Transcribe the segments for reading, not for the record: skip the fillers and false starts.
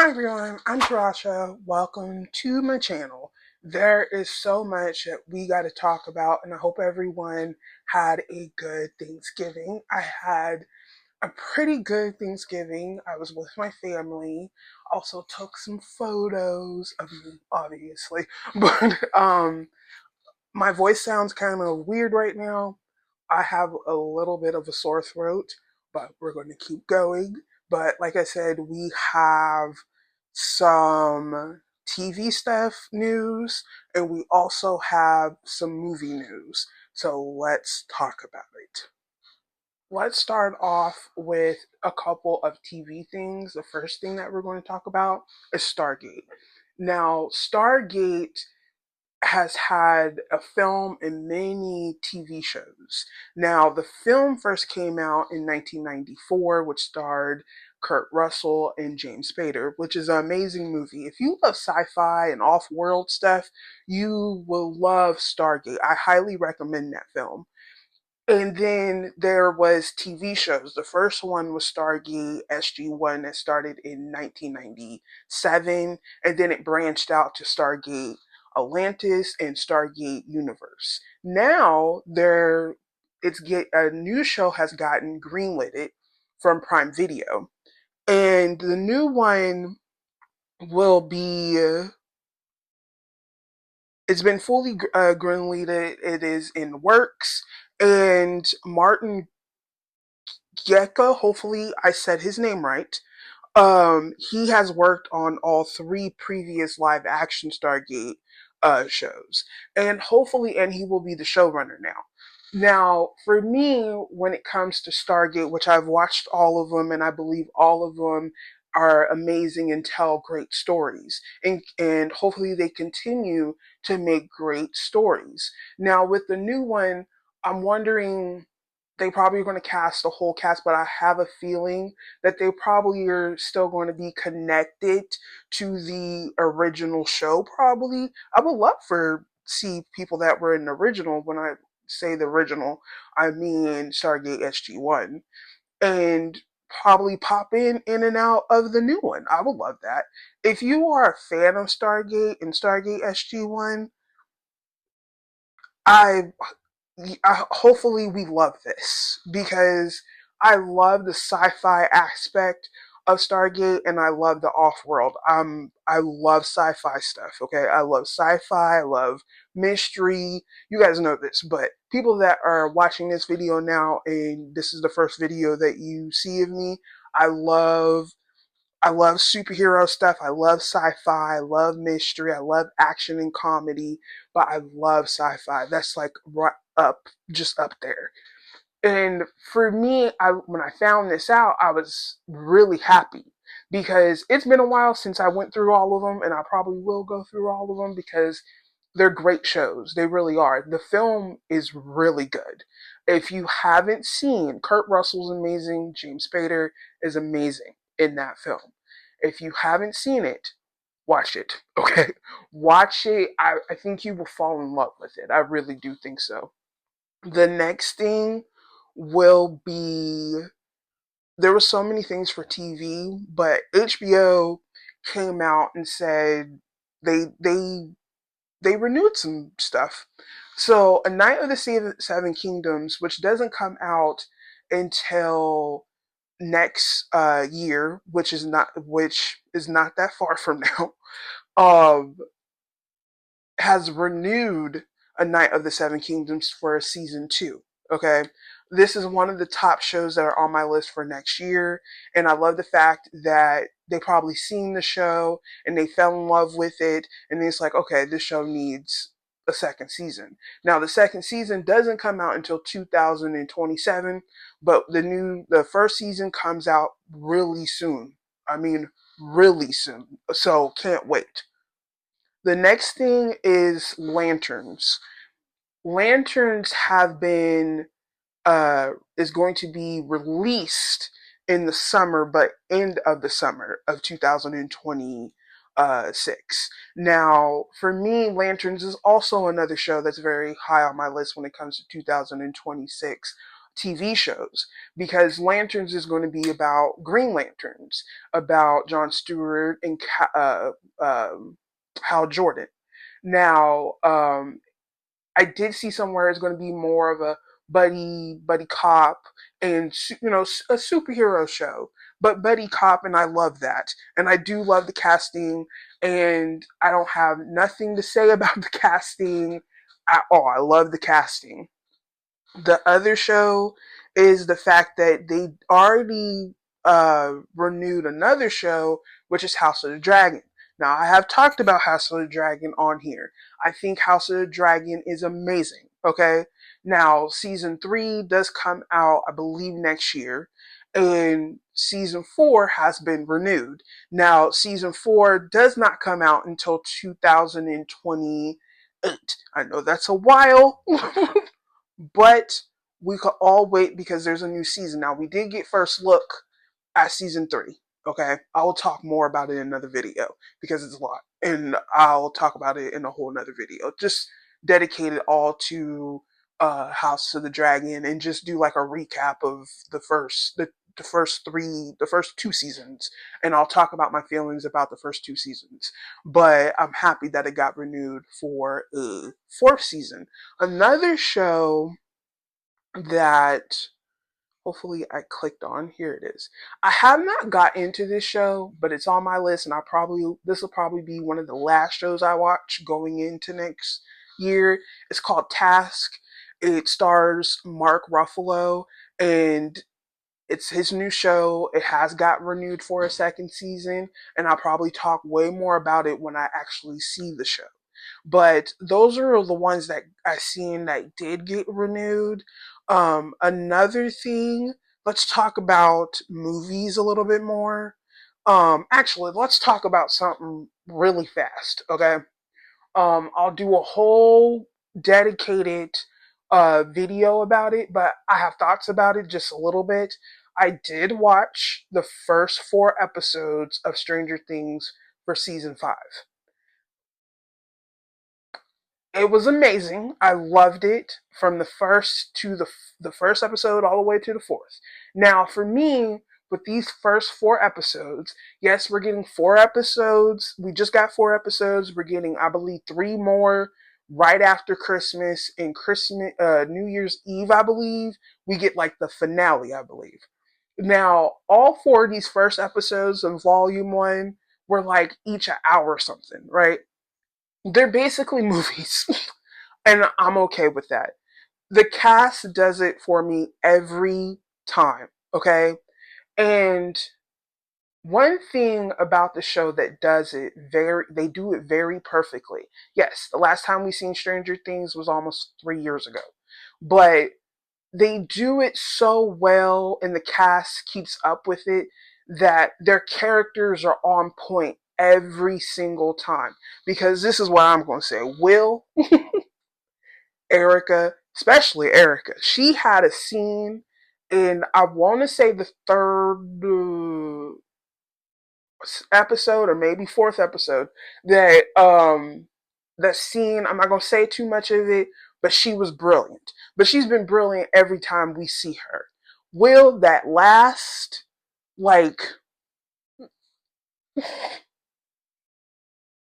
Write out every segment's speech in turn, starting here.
Hi everyone, I'm Tarasha. Welcome to my channel. There is so much that we got to talk about, and I hope everyone had a good Thanksgiving. I had a pretty good Thanksgiving. I was with my family. Also took some photos of me, obviously. But my voice sounds kind of weird right now. I have a little bit of a sore throat, but we're going to keep going. But like I said, we have some TV stuff news, and we also have some movie news. So let's talk about it. Let's start off with a couple of TV things. The first thing that we're going to talk about is Stargate. Now, Stargate has had a film and many TV shows. Now, the film first came out in 1994, which starred Kurt Russell and James Spader, which is an amazing movie. If you love sci fi and off world stuff, you will love Stargate. I highly recommend that film. And then there was TV shows. The first one was Stargate SG-1 that started in 1997, and then it branched out to Stargate Atlantis and Stargate Universe. Now a new show has gotten greenlit from Prime Video, and the new one will be. It's been fully greenlit. It is in works, and Martin Gecko, hopefully I said his name right. He has worked on all three previous live action Stargate shows, and he will be the showrunner now. Now, for me, when it comes to Stargate, which I've watched all of them, and I believe all of them are amazing and tell great stories, and hopefully they continue to make great stories. Now, with the new one, I'm wondering they probably are going to cast the whole cast, but I have a feeling that they probably are still going to be connected to the original show. Probably, I would love for see people that were in the original. When I say the original, I mean Stargate SG-1, and probably pop in and out of the new one. I would love that. If you are a fan of Stargate and Stargate SG-1, I hopefully we love this because I love the sci-fi aspect of Stargate and I love the off-world. I love sci-fi stuff. Okay, I love sci-fi. I love mystery. You guys know this, but people that are watching this video now and this is the first video that you see of me, I love I love superhero stuff. I love sci-fi. I love mystery. I love action and comedy, but I love sci-fi. That's like right up, just up there. And for me, when I found this out, I was really happy because it's been a while since I went through all of them, and I probably will go through all of them because they're great shows. They really are. The film is really good. If you haven't seen, Kurt Russell's amazing. James Spader is amazing in that film. If you haven't seen it, watch it. Okay, watch it. I think you will fall in love with it. I really do think so. The next thing will be there were so many things for TV, but HBO came out and said they they they renewed some stuff. So, A Night of the Seven Kingdoms, which doesn't come out until next year, which is not that far from now, um, has renewed A Night of the Seven Kingdoms for a season two. Okay. This is one of the top shows that are on my list for next year. And I love the fact that they probably seen the show and they fell in love with it. And it's like, okay, this show needs a second season. Now, the second season doesn't come out until 2027, but the first season comes out really soon. I mean, really soon. So can't wait. The next thing is lanterns. Lanterns have been is going to be released in the summer, but end of the summer of 2026. Now, for me, Lanterns is also another show that's very high on my list when it comes to 2026. TV shows, because Lanterns is going to be about Green Lanterns, about John Stewart and Hal Jordan. Now, I did see somewhere it's going to be more of a buddy cop and a superhero show, but buddy cop, and I love that, and I do love the casting, and I don't have nothing to say about the casting at all. I love the casting. The other show is the fact that they already renewed another show, which is House of the Dragon. Now, I have talked about House of the Dragon on here. I think House of the Dragon is amazing. Okay. Now, season 3 does come out, I believe, next year. And season 4 has been renewed. Now, season 4 does not come out until 2028. I know that's a while, but we could all wait because there's a new season. Now, we did get first look at season 3. Okay, I will talk more about it in another video because it's a lot, and I'll talk about it in a whole another video. Just dedicate it all to House of the Dragon, and just do like a recap of the first 2 seasons, and I'll talk about my feelings about the first 2 seasons. But I'm happy that it got renewed for a fourth season. Another show that hopefully I clicked on. Here it is. I have not got into this show, but it's on my list, and this will probably be one of the last shows I watch going into next year. It's called Task. It stars Mark Ruffalo, and it's his new show. It has got renewed for a second season, and I'll probably talk way more about it when I actually see the show. But those are the ones that I seen that did get renewed. Another thing, let's talk about movies a little bit more. Actually, let's talk about something really fast, okay? I'll do a whole dedicated video about it, but I have thoughts about it just a little bit. I did watch the first 4 episodes of Stranger Things for season 5. It was amazing. I loved it from the first to the first episode all the way to the fourth. Now, for me, with these first 4 episodes, yes, we're getting 4 episodes. We just got 4 episodes. We're getting, I believe, 3 more right after Christmas, and New Year's Eve. I believe we get like the finale. I believe. Now, all 4 of these first episodes of Volume 1 were like each an hour or something, right? They're basically movies, and I'm okay with that. The cast does it for me every time, okay? And one thing about the show that does it they do it very perfectly. Yes, the last time we seen Stranger Things was almost 3 years ago, but they do it so well, and the cast keeps up with it, that their characters are on point every single time. Because this is what I'm going to say: Will, Erica, especially Erica, she had a scene in, I want to say, the third episode, or maybe fourth episode, that that scene, I'm not going to say too much of it, but she was brilliant. But she's been brilliant every time we see her. Will, that last, like,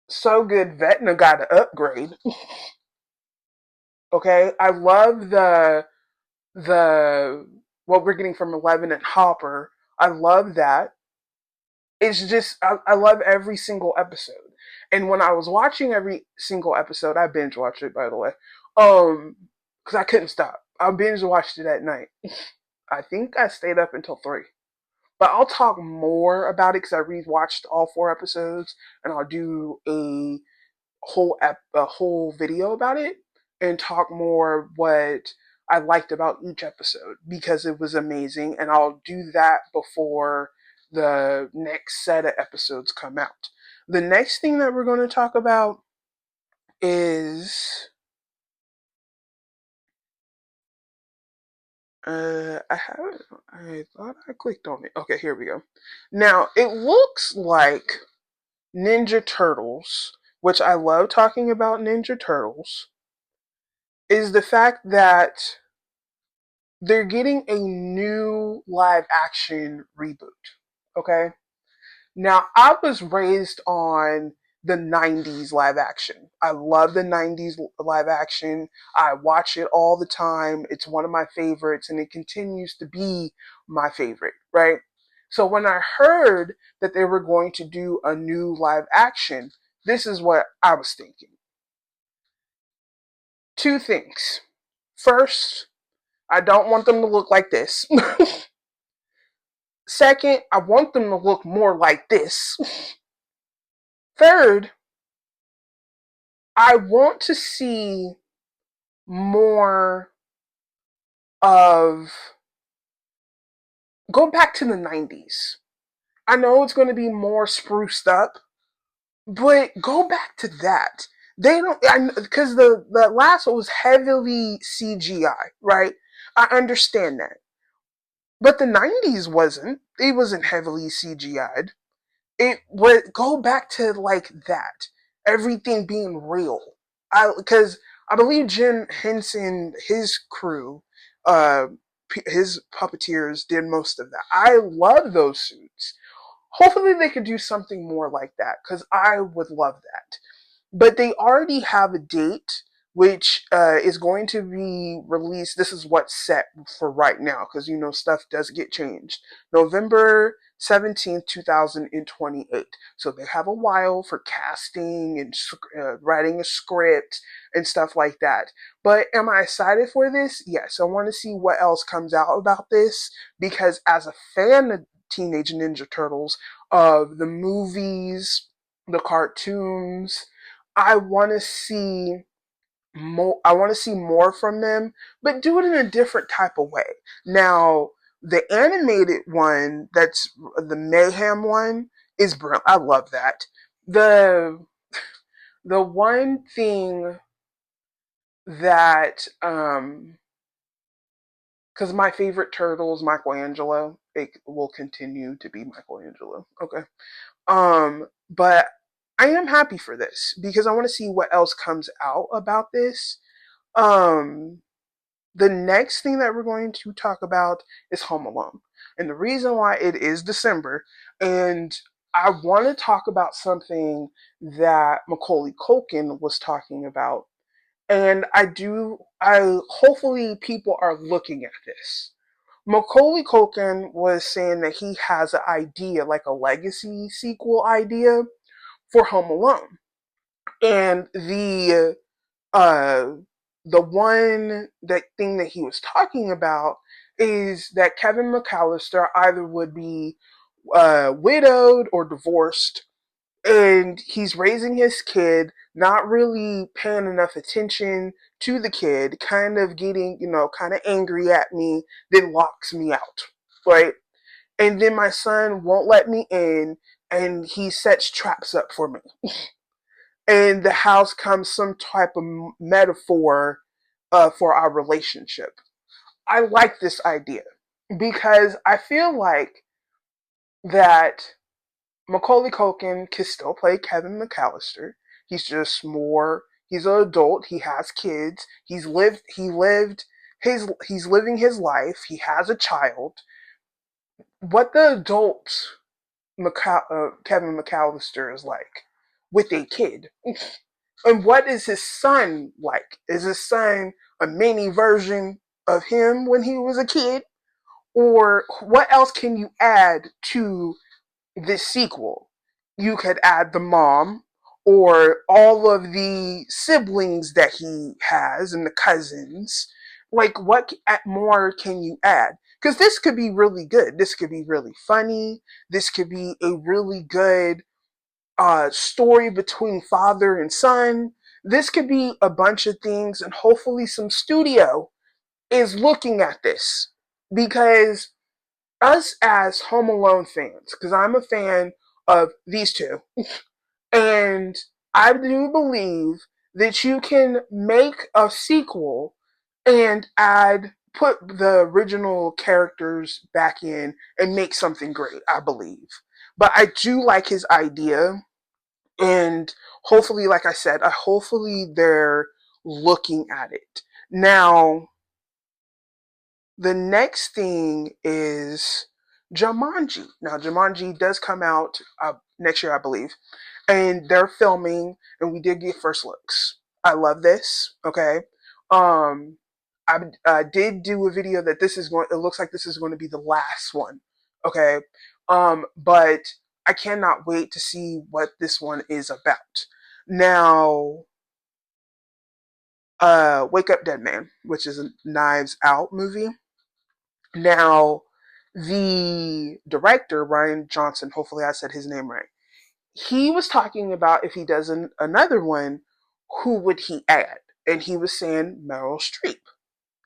so good, Vecna got an upgrade. Okay, I love the what we're getting from Eleven and Hopper. I love that. It's just, I love every single episode. And when I was watching every single episode, I binge watched it, by the way, because I couldn't stop. I binge watched it at night. I think I stayed up until 3. But I'll talk more about it because I rewatched all 4 episodes, and I'll do a whole video about it, and talk more what I liked about each episode, because it was amazing, and I'll do that before the next set of episodes come out. The next thing that we're going to talk about is I thought I clicked on it. Okay, here we go. Now, it looks like Ninja Turtles, which I love talking about Ninja Turtles, is the fact that they're getting a new live action reboot. Okay. Now, I was raised on the 90s live action. I love the 90s live action. I watch it all the time. It's one of my favorites and it continues to be my favorite, right? So when I heard that they were going to do a new live action, this is what I was thinking. Two things. First, I don't want them to look like this. Second, I want them to look more like this. Third, I want to see more of go back to the 90s. I know it's going to be more spruced up, but go back to that. They don't because the last one was heavily CGI, right? I understand that. But the 90s wasn't. It wasn't heavily CGI'd. It would go back to like that. Everything being real. Because I believe Jim Henson, his crew, uh, his puppeteers did most of that. I love those suits. Hopefully, they could do something more like that because I would love that. But they already have a date which is going to be released. This is what's set for right now because you know stuff does get changed. November 17th, 2028. So they have a while for casting and writing a script and stuff like that. But am I excited for this? Yes. I want to see what else comes out about this because as a fan of Teenage Ninja Turtles, of the movies, the cartoons, I want to see more. I want to see more from them, but do it in a different type of way. Now, the animated one, that's the Mayhem one, is brilliant. I love that. The the one thing that because my favorite turtle is Michelangelo, it will continue to be Michelangelo. Okay. But I am happy for this because I want to see what else comes out about this. Um, the next thing that we're going to talk about is Home Alone. And the reason why it is December, and I want to talk about something that Macaulay Culkin was talking about. And I hopefully people are looking at this. Macaulay Culkin was saying that he has an idea, like a legacy sequel idea for Home Alone. And uh the one that thing that he was talking about is that Kevin McAllister either would be widowed or divorced, and he's raising his kid, not really paying enough attention to the kid, kind of getting, kind of angry at me, then locks me out, right? And then my son won't let me in, and he sets traps up for me. And the house comes some type of metaphor for our relationship. I like this idea because I feel like that Macaulay Culkin can still play Kevin McAllister. He's just more. He's an adult. He has kids. He's living his life. He has a child. What the adult Kevin McAllister is like with a kid. And what is his son like? Is his son a mini version of him when he was a kid? Or what else can you add to this sequel? You could add the mom or all of the siblings that he has and the cousins. Like, what more can you add? Because this could be really good. This could be really funny. This could be a really good story between father and son. This could be a bunch of things, and hopefully, some studio is looking at this because us as Home Alone fans, because I'm a fan of these two, and I do believe that you can make a sequel and put the original characters back in and make something great, I believe. But I do like his idea, and hopefully, like I said, hopefully they're looking at it. Now, The next thing is Jumanji. Now, Jumanji does come out next year, I believe, and they're filming, and we did get first looks. I love this. Okay, um, I did do a video that this is going. It looks like this is going to be the last one. Okay, but I cannot wait to see what this one is about. Now, Wake Up Dead Man, which is a Knives Out movie. Now, the director, Ryan Johnson, hopefully I said his name right, he was talking about if he does another one, who would he add? And he was saying Meryl Streep.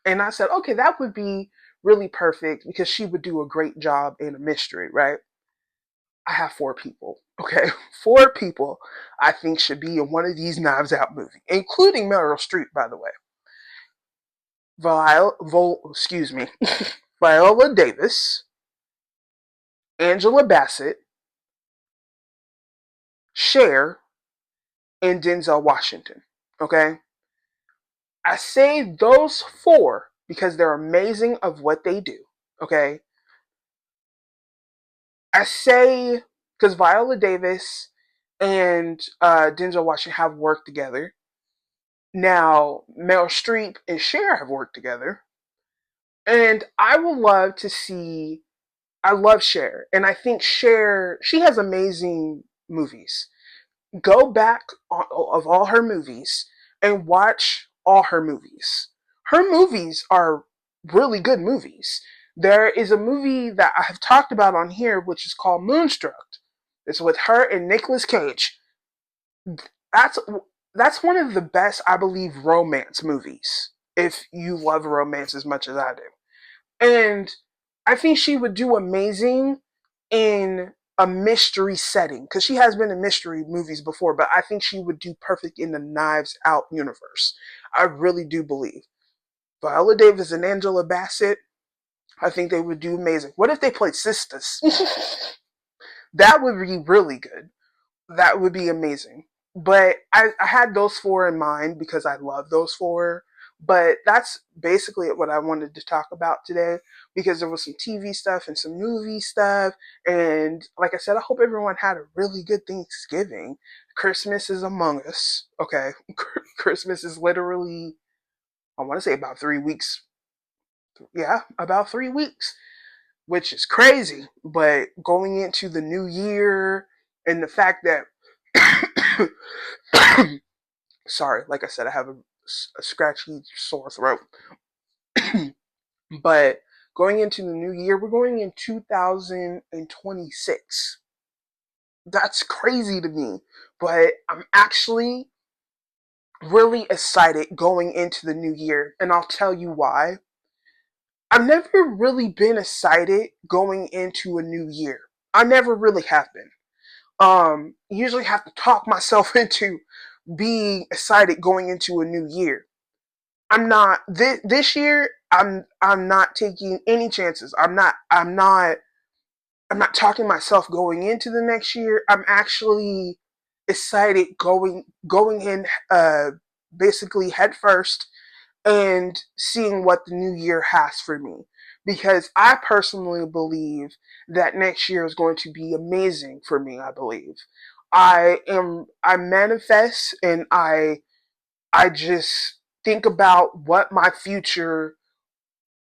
And I said, okay, that would be really perfect because she would do a great job in a mystery, right? I have four people, okay? Four people I think should be in one of these Knives Out movies, including Meryl Streep, by the way. Excuse me, Viola Davis, Angela Bassett, Cher, and Denzel Washington. Okay? I say those four because they're amazing of what they do. Okay? I say because Viola Davis and Denzel Washington have worked together. Now, Meryl Streep and Cher have worked together. And I would love to see. I love Cher. And I think Cher, she has amazing movies. Go back of all her movies and watch all her movies. Her movies are really good movies. There is a movie that I have talked about on here, which is called Moonstruck. It's with her and Nicolas Cage. That's that's one of the best, I believe, romance movies. If you love romance as much as I do, and I think she would do amazing in a mystery setting because she has been in mystery movies before, but I think she would do perfect in the Knives Out universe. I really do believe. Viola Davis and Angela Bassett, I think they would do amazing. What if they played sisters? That would be really good. That would be amazing. But I had those four in mind because I love those four. But that's basically what I wanted to talk about today because there was some TV stuff and some movie stuff. And like I said, I hope everyone had a really good Thanksgiving. Christmas is among us. Okay. Christmas is literally, I want to say about 3 weeks. Yeah, about 3 weeks, which is crazy. But going into the new year and the fact that sorry, like I said, I have a scratchy, sore throat. But going into the new year, we're going in 2026. That's crazy to me. But I'm actually really excited going into the new year. And I'll tell you why. I've never really been excited going into a new year. I never really have been. Usually have to talk myself into being excited going into a new year. I'm not this year. I'm not taking any chances. I'm not talking myself going into the next year. I'm actually excited going in basically head first and seeing what the new year has for me because I personally believe that next year is going to be amazing for me. I believe I manifest and I just think about what my future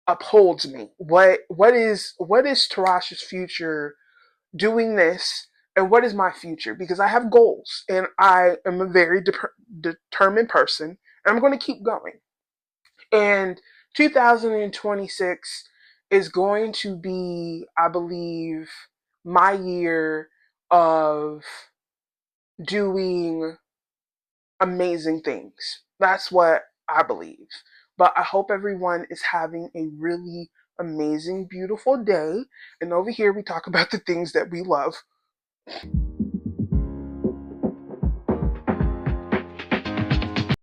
upholds me. What is Tarash's future doing this, and what is my future? Because I have goals, and I am a very determined person, and I'm going to keep going. And 2026 is going to be, I believe, my year of doing amazing things. That's what I believe. But I hope everyone is having a really amazing, beautiful day. And over here, we talk about the things that we love.